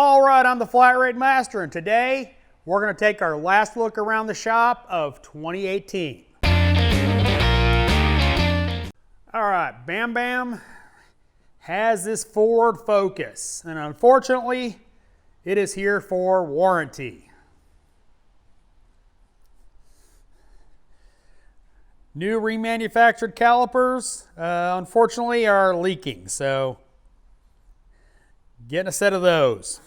All right, I'm the Flat Rate Master, and today we're going to take our last look around the shop of 2018. All right, Bam Bam has this Ford Focus, and unfortunately, it is here for warranty. New remanufactured calipers, unfortunately, are leaking, so getting a set of those.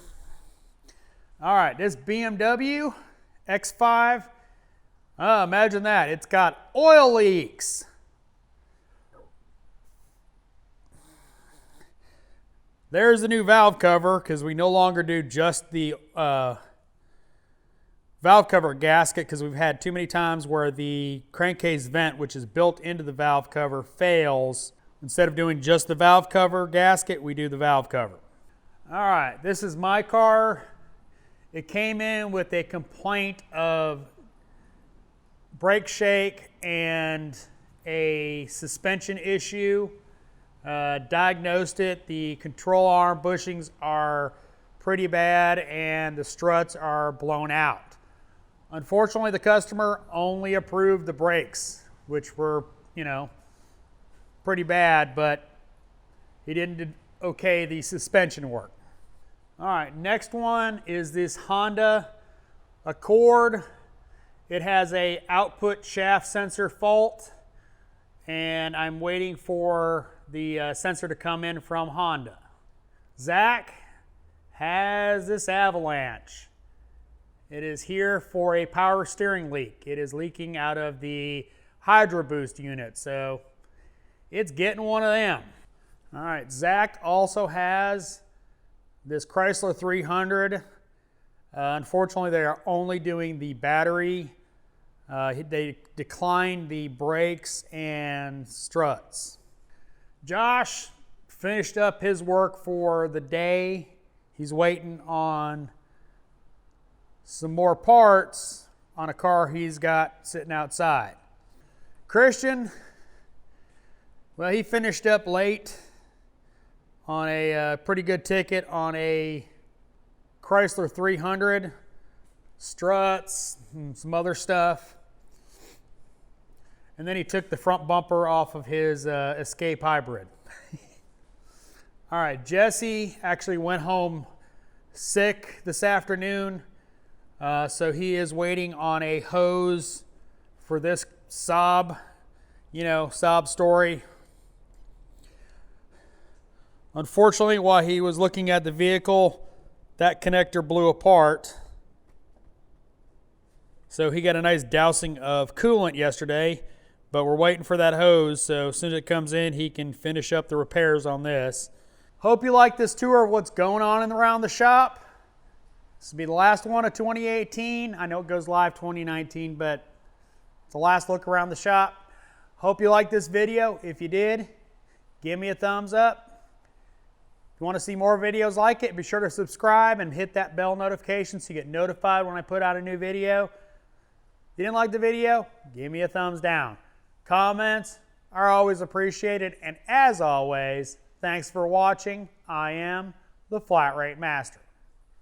All right, this BMW X5, imagine that. It's got oil leaks. There's the new valve cover, because we no longer do just the valve cover gasket, because we've had too many times where the crankcase vent, which is built into the valve cover, fails. Instead of doing just the valve cover gasket, we do the valve cover. All right, this is my car. It came in with a complaint of brake shake and a suspension issue. Diagnosed it. The control arm bushings are pretty bad and the struts are blown out. Unfortunately, the customer only approved the brakes, which were, pretty bad, but he didn't okay the suspension work. All right, next one is this Honda Accord. It has a output shaft sensor fault, and I'm waiting for the sensor to come in from Honda. Zach has this Avalanche. It is here for a power steering leak. It is leaking out of the Hydro Boost unit, so it's getting one of them. All right, Zach also has this Chrysler 300. Unfortunately, they are only doing the battery. They declined the brakes and struts. Josh finished up his work for the day. He's waiting on some more parts on a car he's got sitting outside. Christian, well, he finished up late on a pretty good ticket on a Chrysler 300, struts, and some other stuff. And then he took the front bumper off of his Escape Hybrid. All right, Jesse actually went home sick this afternoon, so he is waiting on a hose for this sob story. Unfortunately, while he was looking at the vehicle, that connector blew apart. So he got a nice dousing of coolant yesterday, but we're waiting for that hose, so as soon as it comes in, he can finish up the repairs on this. Hope you like this tour of what's going on and around the shop. This will be the last one of 2018. I know it goes live 2019, but it's the last look around the shop. Hope you liked this video. If you did, give me a thumbs up. If you want to see more videos like it, be sure to subscribe and hit that bell notification so you get notified when I put out a new video. If you didn't like the video, give me a thumbs down. Comments are always appreciated, and as always, thanks for watching. I am the Flat Rate Master.